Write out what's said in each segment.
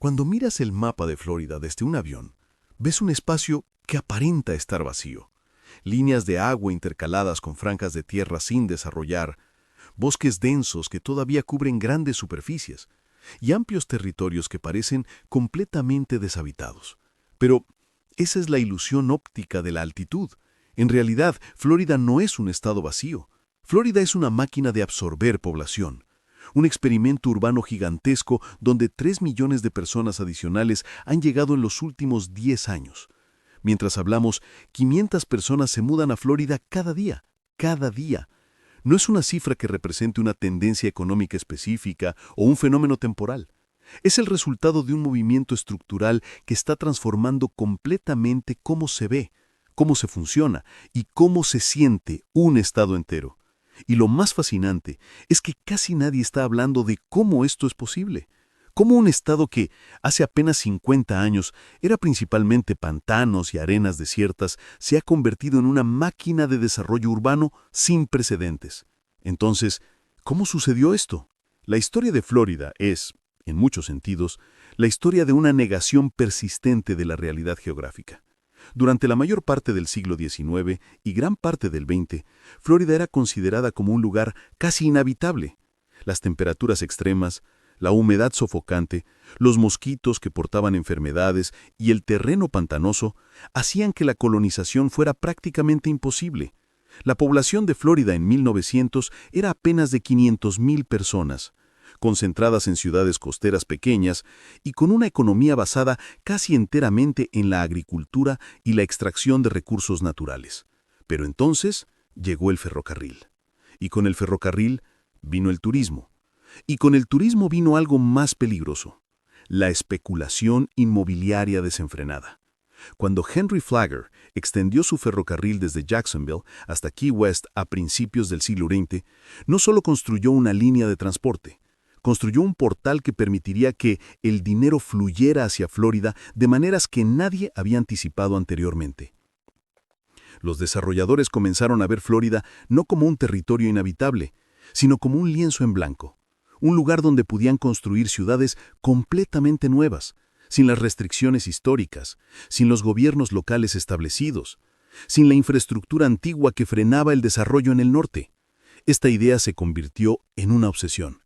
Cuando miras el mapa de Florida desde un avión, ves un espacio que aparenta estar vacío. Líneas de agua intercaladas con franjas de tierra sin desarrollar, bosques densos que todavía cubren grandes superficies y amplios territorios que parecen completamente deshabitados. Pero esa es la ilusión óptica de la altitud. En realidad, Florida no es un estado vacío. Florida es una máquina de absorber población. Un experimento urbano gigantesco donde 3 millones de personas adicionales han llegado en los últimos 10 años. Mientras hablamos, 500 personas se mudan a Florida cada día. Cada día. No es una cifra que represente una tendencia económica específica o un fenómeno temporal. Es el resultado de un movimiento estructural que está transformando completamente cómo se ve, cómo se funciona y cómo se siente un estado entero. Y lo más fascinante es que casi nadie está hablando de cómo esto es posible. Cómo un estado que, hace apenas 50 años, era principalmente pantanos y arenas desiertas, se ha convertido en una máquina de desarrollo urbano sin precedentes. Entonces, ¿cómo sucedió esto? La historia de Florida es, en muchos sentidos, la historia de una negación persistente de la realidad geográfica. Durante la mayor parte del siglo XIX y gran parte del XX, Florida era considerada como un lugar casi inhabitable. Las temperaturas extremas, la humedad sofocante, los mosquitos que portaban enfermedades y el terreno pantanoso hacían que la colonización fuera prácticamente imposible. La población de Florida en 1900 era apenas de 500,000 personas, concentradas en ciudades costeras pequeñas y con una economía basada casi enteramente en la agricultura y la extracción de recursos naturales. Pero entonces llegó el ferrocarril. Y con el ferrocarril vino el turismo. Y con el turismo vino algo más peligroso: la especulación inmobiliaria desenfrenada. Cuando Henry Flagler extendió su ferrocarril desde Jacksonville hasta Key West a principios del siglo XX, no solo construyó una línea de transporte, construyó un portal que permitiría que el dinero fluyera hacia Florida de maneras que nadie había anticipado anteriormente. Los desarrolladores comenzaron a ver Florida no como un territorio inhabitable, sino como un lienzo en blanco, un lugar donde podían construir ciudades completamente nuevas, sin las restricciones históricas, sin los gobiernos locales establecidos, sin la infraestructura antigua que frenaba el desarrollo en el norte. Esta idea se convirtió en una obsesión.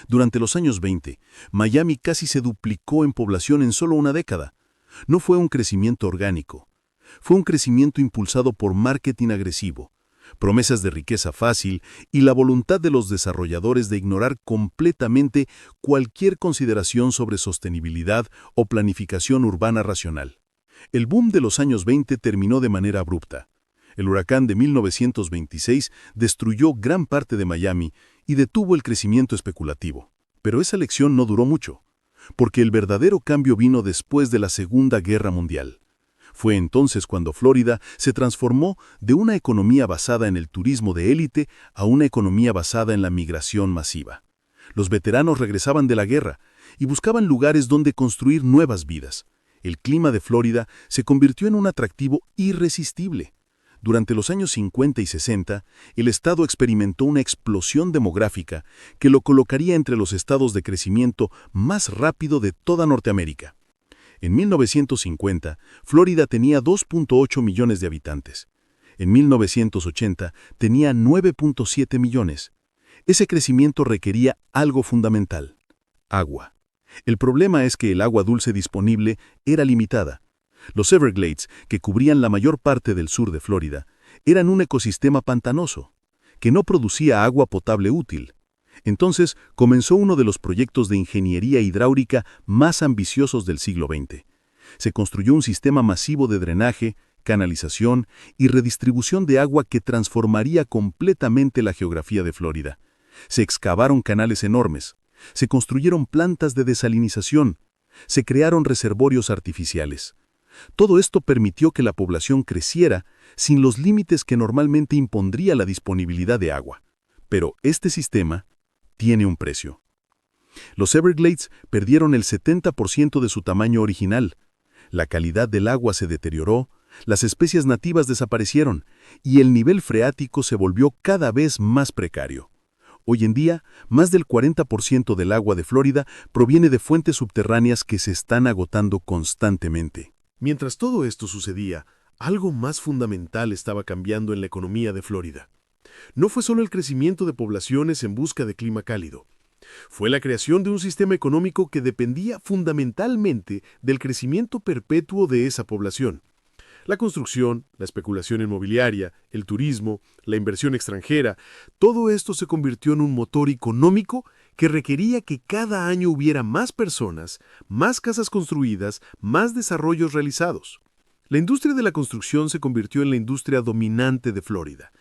Durante los años 20, Miami casi se duplicó en población en solo una década. No fue un crecimiento orgánico. Fue un crecimiento impulsado por marketing agresivo, promesas de riqueza fácil y la voluntad de los desarrolladores de ignorar completamente cualquier consideración sobre sostenibilidad o planificación urbana racional. El boom de los años 20 terminó de manera abrupta. El huracán de 1926 destruyó gran parte de Miami y detuvo el crecimiento especulativo. Pero esa lección no duró mucho, porque el verdadero cambio vino después de la Segunda Guerra Mundial. Fue entonces cuando Florida se transformó de una economía basada en el turismo de élite a una economía basada en la migración masiva. Los veteranos regresaban de la guerra y buscaban lugares donde construir nuevas vidas. El clima de Florida se convirtió en un atractivo irresistible. Durante los años 50 y 60, el estado experimentó una explosión demográfica que lo colocaría entre los estados de crecimiento más rápido de toda Norteamérica. En 1950, Florida tenía 2.8 millones de habitantes. En 1980 tenía 9.7 millones. Ese crecimiento requería algo fundamental: agua. El problema es que el agua dulce disponible era limitada. Los Everglades, que cubrían la mayor parte del sur de Florida, eran un ecosistema pantanoso, que no producía agua potable útil. Entonces comenzó uno de los proyectos de ingeniería hidráulica más ambiciosos del siglo XX. Se construyó un sistema masivo de drenaje, canalización y redistribución de agua que transformaría completamente la geografía de Florida. Se excavaron canales enormes, se construyeron plantas de desalinización, se crearon reservorios artificiales. Todo esto permitió que la población creciera sin los límites que normalmente impondría la disponibilidad de agua. Pero este sistema tiene un precio. Los Everglades perdieron el 70% de su tamaño original. La calidad del agua se deterioró, las especies nativas desaparecieron y el nivel freático se volvió cada vez más precario. Hoy en día, más del 40% del agua de Florida proviene de fuentes subterráneas que se están agotando constantemente. Mientras todo esto sucedía, algo más fundamental estaba cambiando en la economía de Florida. No fue solo el crecimiento de poblaciones en busca de clima cálido. Fue la creación de un sistema económico que dependía fundamentalmente del crecimiento perpetuo de esa población. La construcción, la especulación inmobiliaria, el turismo, la inversión extranjera, todo esto se convirtió en un motor económico que requería que cada año hubiera más personas, más casas construidas, más desarrollos realizados. La industria de la construcción se convirtió en la industria dominante de Florida.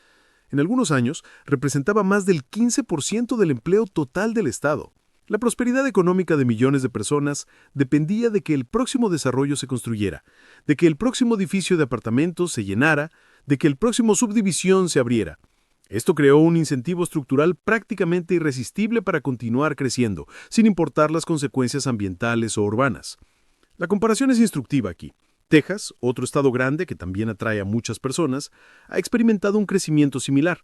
En algunos años, representaba más del 15% del empleo total del estado. La prosperidad económica de millones de personas dependía de que el próximo desarrollo se construyera, de que el próximo edificio de apartamentos se llenara, de que el próximo subdivisión se abriera. Esto creó un incentivo estructural prácticamente irresistible para continuar creciendo, sin importar las consecuencias ambientales o urbanas. La comparación es instructiva aquí. Texas, otro estado grande que también atrae a muchas personas, ha experimentado un crecimiento similar.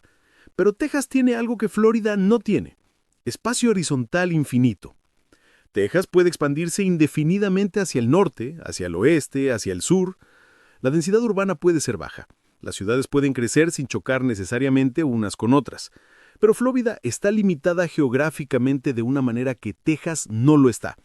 Pero Texas tiene algo que Florida no tiene: espacio horizontal infinito. Texas puede expandirse indefinidamente hacia el norte, hacia el oeste, hacia el sur. La densidad urbana puede ser baja. Las ciudades pueden crecer sin chocar necesariamente unas con otras. Pero Florida está limitada geográficamente de una manera que Texas no lo está.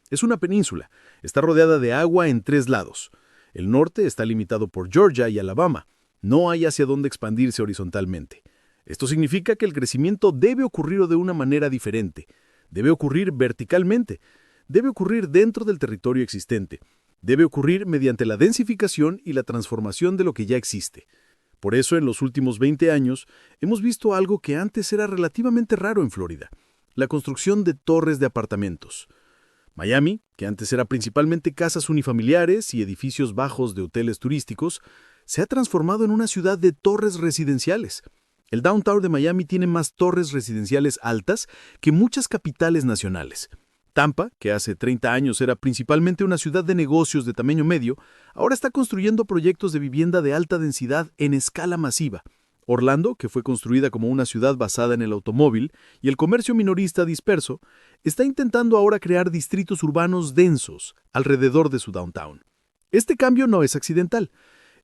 Es una península. Está rodeada de agua en 3 lados. El norte está limitado por Georgia y Alabama. No hay hacia dónde expandirse horizontalmente. Esto significa que el crecimiento debe ocurrir de una manera diferente. Debe ocurrir verticalmente. Debe ocurrir dentro del territorio existente. Debe ocurrir mediante la densificación y la transformación de lo que ya existe. Por eso, en los últimos 20 años, hemos visto algo que antes era relativamente raro en Florida: la construcción de torres de apartamentos. Miami, que antes era principalmente casas unifamiliares y edificios bajos de hoteles turísticos, se ha transformado en una ciudad de torres residenciales. El downtown de Miami tiene más torres residenciales altas que muchas capitales nacionales. Tampa, que hace 30 años era principalmente una ciudad de negocios de tamaño medio, ahora está construyendo proyectos de vivienda de alta densidad en escala masiva. Orlando, que fue construida como una ciudad basada en el automóvil y el comercio minorista disperso, está intentando ahora crear distritos urbanos densos alrededor de su downtown. Este cambio no es accidental.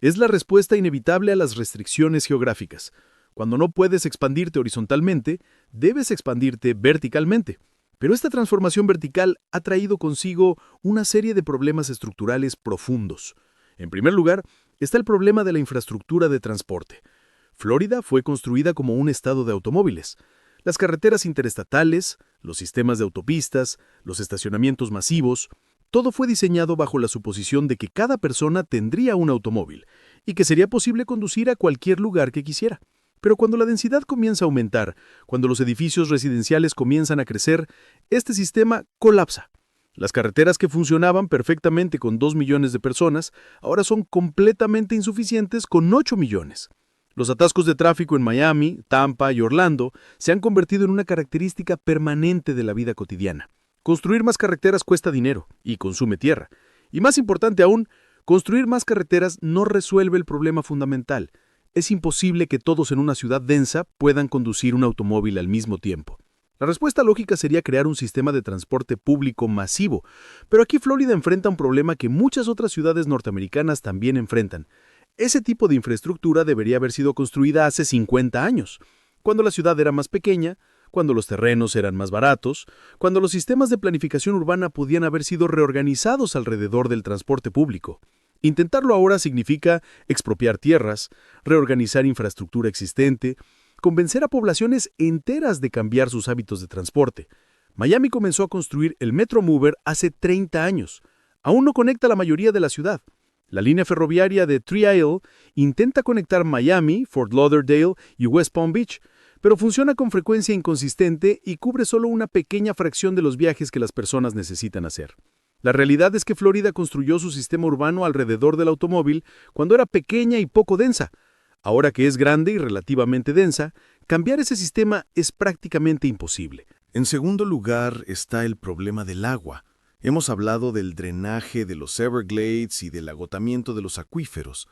Es la respuesta inevitable a las restricciones geográficas. Cuando no puedes expandirte horizontalmente, debes expandirte verticalmente. Pero esta transformación vertical ha traído consigo una serie de problemas estructurales profundos. En primer lugar, está el problema de la infraestructura de transporte. Florida fue construida como un estado de automóviles. Las carreteras interestatales, los sistemas de autopistas, los estacionamientos masivos, todo fue diseñado bajo la suposición de que cada persona tendría un automóvil y que sería posible conducir a cualquier lugar que quisiera. Pero cuando la densidad comienza a aumentar, cuando los edificios residenciales comienzan a crecer, este sistema colapsa. Las carreteras que funcionaban perfectamente con 2 millones de personas ahora son completamente insuficientes con 8 millones. Los atascos de tráfico en Miami, Tampa y Orlando se han convertido en una característica permanente de la vida cotidiana. Construir más carreteras cuesta dinero y consume tierra. Y más importante aún, construir más carreteras no resuelve el problema fundamental. Es imposible que todos en una ciudad densa puedan conducir un automóvil al mismo tiempo. La respuesta lógica sería crear un sistema de transporte público masivo, pero aquí Florida enfrenta un problema que muchas otras ciudades norteamericanas también enfrentan. Ese tipo de infraestructura debería haber sido construida hace 50 años, cuando la ciudad era más pequeña, cuando los terrenos eran más baratos, cuando los sistemas de planificación urbana podían haber sido reorganizados alrededor del transporte público. Intentarlo ahora significa expropiar tierras, reorganizar infraestructura existente, convencer a poblaciones enteras de cambiar sus hábitos de transporte. Miami comenzó a construir el Metromover hace 30 años. Aún no conecta la mayoría de la ciudad. La línea ferroviaria de Three Isle intenta conectar Miami, Fort Lauderdale y West Palm Beach, pero funciona con frecuencia inconsistente y cubre solo una pequeña fracción de los viajes que las personas necesitan hacer. La realidad es que Florida construyó su sistema urbano alrededor del automóvil cuando era pequeña y poco densa. Ahora que es grande y relativamente densa, cambiar ese sistema es prácticamente imposible. En segundo lugar está el problema del agua. Hemos hablado del drenaje de los Everglades y del agotamiento de los acuíferos,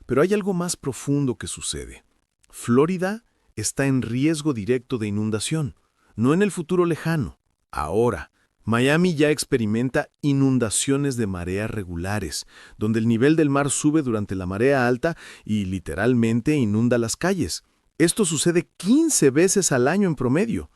pero hay algo más profundo que sucede. Florida está en riesgo directo de inundación. no en el futuro lejano, ahora. Miami ya experimenta inundaciones de marea regulares, donde el nivel del mar sube durante la marea alta y literalmente inunda las calles. Esto sucede 15 veces al año en promedio.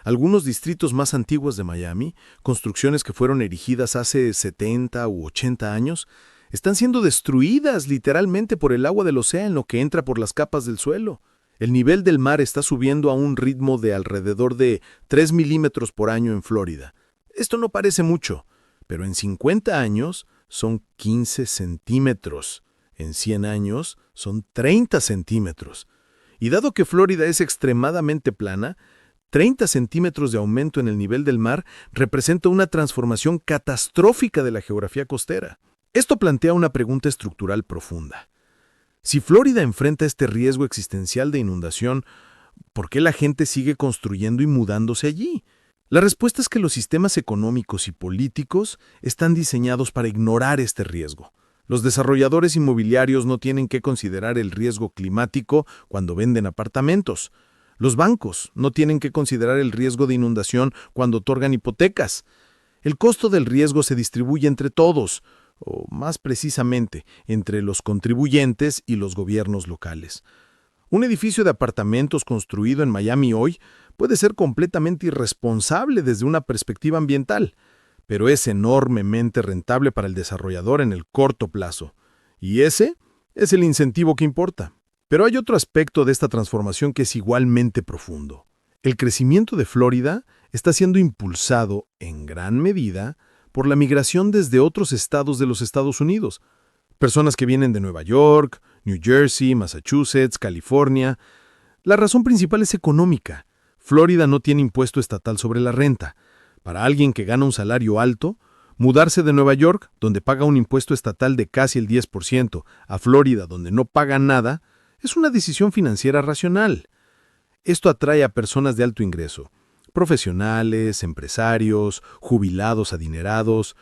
Algunos distritos más antiguos de Miami, construcciones que fueron erigidas hace 70 u 80 años, están siendo destruidas literalmente por el agua del océano que entra por las capas del suelo. El nivel del mar está subiendo a un ritmo de alrededor de 3 milímetros por año en Florida. Esto no parece mucho, pero en 50 años son 15 centímetros. En 100 años son 30 centímetros. Y dado que Florida es extremadamente plana, 30 centímetros de aumento en el nivel del mar representa una transformación catastrófica de la geografía costera. Esto plantea una pregunta estructural profunda. Si Florida enfrenta este riesgo existencial de inundación, ¿por qué la gente sigue construyendo y mudándose allí? La respuesta es que los sistemas económicos y políticos están diseñados para ignorar este riesgo. Los desarrolladores inmobiliarios no tienen que considerar el riesgo climático cuando venden apartamentos. Los bancos no tienen que considerar el riesgo de inundación cuando otorgan hipotecas. El costo del riesgo se distribuye entre todos, o más precisamente, entre los contribuyentes y los gobiernos locales. Un edificio de apartamentos construido en Miami hoy puede ser completamente irresponsable desde una perspectiva ambiental, pero es enormemente rentable para el desarrollador en el corto plazo. Y ese es el incentivo que importa. Pero hay otro aspecto de esta transformación que es igualmente profundo. El crecimiento de Florida está siendo impulsado, en gran medida, por la migración desde otros estados de los Estados Unidos. Personas que vienen de Nueva York, New Jersey, Massachusetts, California. La razón principal es económica. Florida no tiene impuesto estatal sobre la renta. Para alguien que gana un salario alto, mudarse de Nueva York, donde paga un impuesto estatal de casi el 10%, a Florida, donde no paga nada, es una decisión financiera racional. Esto atrae a personas de alto ingreso, profesionales, empresarios, jubilados adinerados.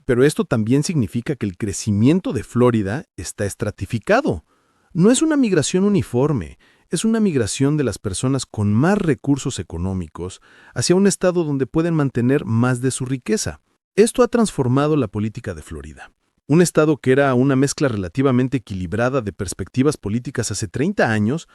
Pero esto también significa que el crecimiento de Florida está estratificado. No es una migración uniforme, es una migración de las personas con más recursos económicos hacia un estado donde pueden mantener más de su riqueza. Esto ha transformado la política de Florida. Un estado que era una mezcla relativamente equilibrada de perspectivas políticas hace 30 años,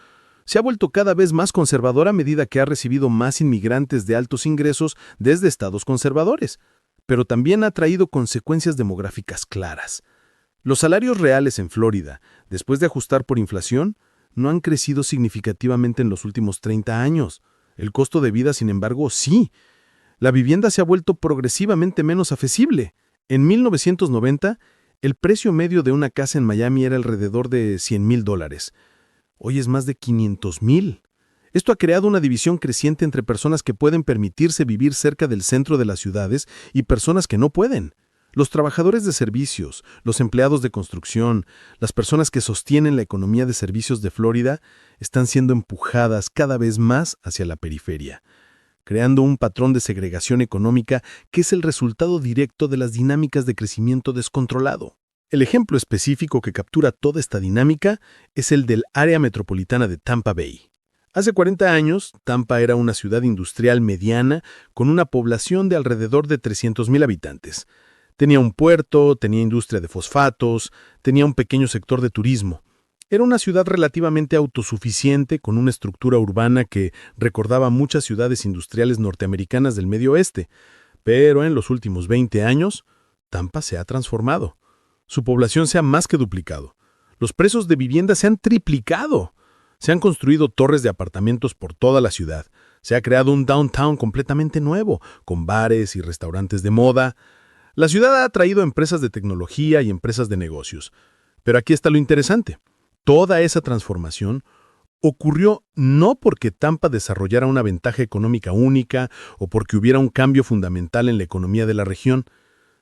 se ha vuelto cada vez más conservador a medida que ha recibido más inmigrantes de altos ingresos desde estados conservadores, pero también ha traído consecuencias demográficas claras. Los salarios reales en Florida, después de ajustar por inflación, no han crecido significativamente en los últimos 30 años. El costo de vida, sin embargo, sí. La vivienda se ha vuelto progresivamente menos accesible. En 1990, el precio medio de una casa en Miami era alrededor de $100,000. Hoy es más de $500,000. Esto ha creado una división creciente entre personas que pueden permitirse vivir cerca del centro de las ciudades y personas que no pueden. Los trabajadores de servicios, los empleados de construcción, las personas que sostienen la economía de servicios de Florida están siendo empujadas cada vez más hacia la periferia, creando un patrón de segregación económica que es el resultado directo de las dinámicas de crecimiento descontrolado. El ejemplo específico que captura toda esta dinámica es el del área metropolitana de Tampa Bay. Hace 40 años, Tampa era una ciudad industrial mediana con una población de alrededor de 300,000 habitantes. Tenía un puerto, tenía industria de fosfatos, tenía un pequeño sector de turismo. Era una ciudad relativamente autosuficiente con una estructura urbana que recordaba muchas ciudades industriales norteamericanas del Medio Oeste. Pero en los últimos 20 años, Tampa se ha transformado. Su población se ha más que duplicado. Los precios de vivienda se han triplicado. Se han construido torres de apartamentos por toda la ciudad. Se ha creado un downtown completamente nuevo, con bares y restaurantes de moda. La ciudad ha atraído empresas de tecnología y empresas de negocios. Pero aquí está lo interesante. Toda esa transformación ocurrió no porque Tampa desarrollara una ventaja económica única o porque hubiera un cambio fundamental en la economía de la región,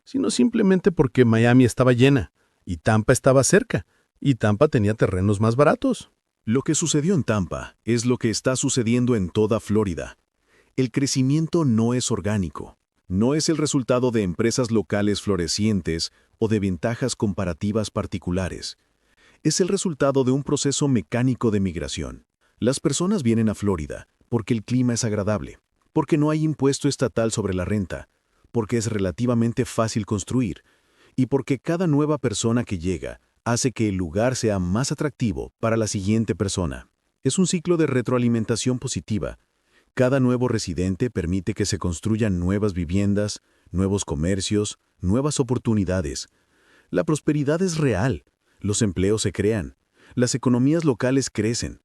sino simplemente porque Miami estaba llena y Tampa estaba cerca y Tampa tenía terrenos más baratos. Lo que sucedió en Tampa es lo que está sucediendo en toda Florida. El crecimiento no es orgánico. No es el resultado de empresas locales florecientes o de ventajas comparativas particulares. Es el resultado de un proceso mecánico de migración. Las personas vienen a Florida porque el clima es agradable, porque no hay impuesto estatal sobre la renta, porque es relativamente fácil construir, y porque cada nueva persona que llega hace que el lugar sea más atractivo para la siguiente persona. Es un ciclo de retroalimentación positiva. Cada nuevo residente permite que se construyan nuevas viviendas, nuevos comercios, nuevas oportunidades. La prosperidad es real, los empleos se crean, las economías locales crecen.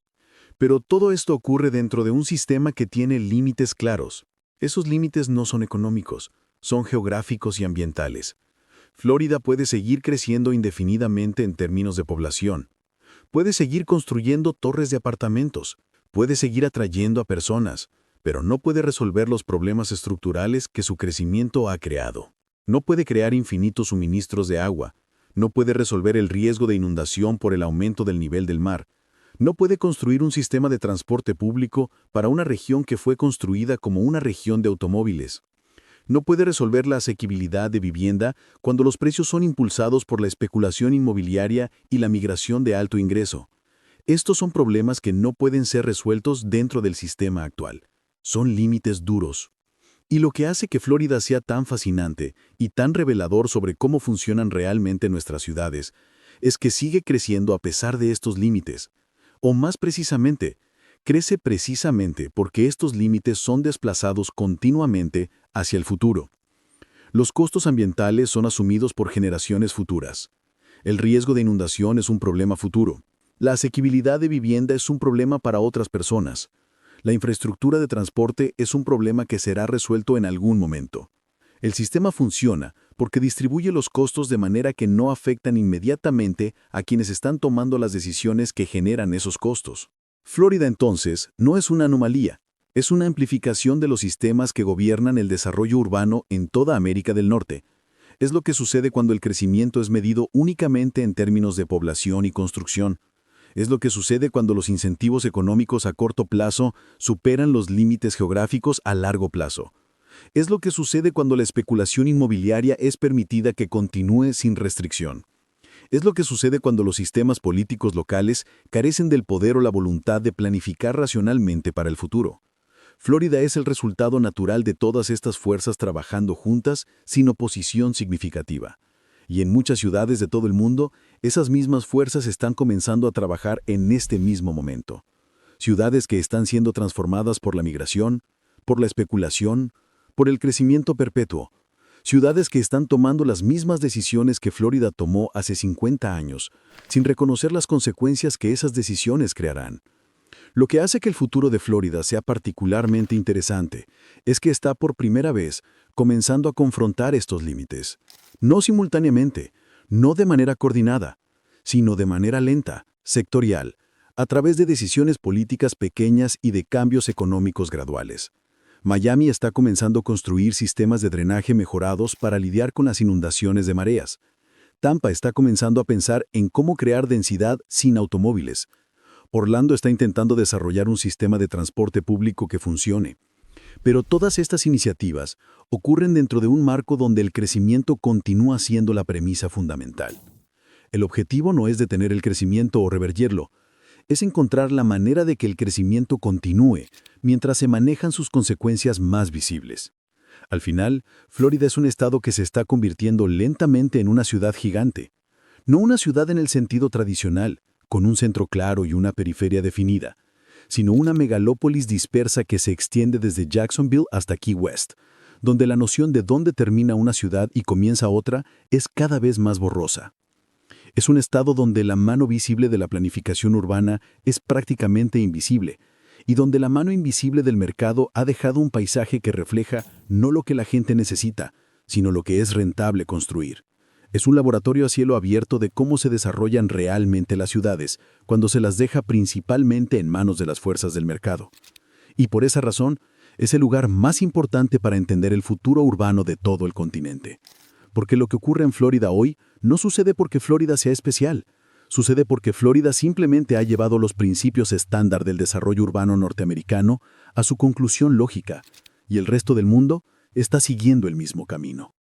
Pero todo esto ocurre dentro de un sistema que tiene límites claros. Esos límites no son económicos, son geográficos y ambientales. Florida puede seguir creciendo indefinidamente en términos de población. Puede seguir construyendo torres de apartamentos, puede seguir atrayendo a personas, pero no puede resolver los problemas estructurales que su crecimiento ha creado. No puede crear infinitos suministros de agua, no puede resolver el riesgo de inundación por el aumento del nivel del mar, no puede construir un sistema de transporte público para una región que fue construida como una región de automóviles. No puede resolver la asequibilidad de vivienda cuando los precios son impulsados por la especulación inmobiliaria y la migración de alto ingreso. Estos son problemas que no pueden ser resueltos dentro del sistema actual. Son límites duros. Y lo que hace que Florida sea tan fascinante y tan revelador sobre cómo funcionan realmente nuestras ciudades es que sigue creciendo a pesar de estos límites. O más precisamente, crece precisamente porque estos límites son desplazados continuamente hacia el futuro. Los costos ambientales son asumidos por generaciones futuras. El riesgo de inundación es un problema futuro. La asequibilidad de vivienda es un problema para otras personas. La infraestructura de transporte es un problema que será resuelto en algún momento. El sistema funciona porque distribuye los costos de manera que no afectan inmediatamente a quienes están tomando las decisiones que generan esos costos. Florida, entonces, no es una anomalía, es una amplificación de los sistemas que gobiernan el desarrollo urbano en toda América del Norte. Es lo que sucede cuando el crecimiento es medido únicamente en términos de población y construcción. Es lo que sucede cuando los incentivos económicos a corto plazo superan los límites geográficos a largo plazo. Es lo que sucede cuando la especulación inmobiliaria es permitida que continúe sin restricción. Es lo que sucede cuando los sistemas políticos locales carecen del poder o la voluntad de planificar racionalmente para el futuro. Florida es el resultado natural de todas estas fuerzas trabajando juntas sin oposición significativa. Y en muchas ciudades de todo el mundo, esas mismas fuerzas están comenzando a trabajar en este mismo momento. Ciudades que están siendo transformadas por la migración, por la especulación, por el crecimiento perpetuo. Ciudades que están tomando las mismas decisiones que Florida tomó hace 50 años, sin reconocer las consecuencias que esas decisiones crearán. Lo que hace que el futuro de Florida sea particularmente interesante es que está por primera vez comenzando a confrontar estos límites. No simultáneamente, no de manera coordinada, sino de manera lenta, sectorial, a través de decisiones políticas pequeñas y de cambios económicos graduales. Miami está comenzando a construir sistemas de drenaje mejorados para lidiar con las inundaciones de mareas. Tampa está comenzando a pensar en cómo crear densidad sin automóviles. Orlando está intentando desarrollar un sistema de transporte público que funcione. Pero todas estas iniciativas ocurren dentro de un marco donde el crecimiento continúa siendo la premisa fundamental. El objetivo no es detener el crecimiento o revertirlo, es encontrar la manera de que el crecimiento continúe mientras se manejan sus consecuencias más visibles. Al final, Florida es un estado que se está convirtiendo lentamente en una ciudad gigante. No una ciudad en el sentido tradicional, con un centro claro y una periferia definida, sino una megalópolis dispersa que se extiende desde Jacksonville hasta Key West, donde la noción de dónde termina una ciudad y comienza otra es cada vez más borrosa. Es un estado donde la mano visible de la planificación urbana es prácticamente invisible, y donde la mano invisible del mercado ha dejado un paisaje que refleja no lo que la gente necesita, sino lo que es rentable construir. Es un laboratorio a cielo abierto de cómo se desarrollan realmente las ciudades, cuando se las deja principalmente en manos de las fuerzas del mercado. Y por esa razón, es el lugar más importante para entender el futuro urbano de todo el continente. Porque lo que ocurre en Florida hoy no sucede porque Florida sea especial, sucede porque Florida simplemente ha llevado los principios estándar del desarrollo urbano norteamericano a su conclusión lógica, y el resto del mundo está siguiendo el mismo camino.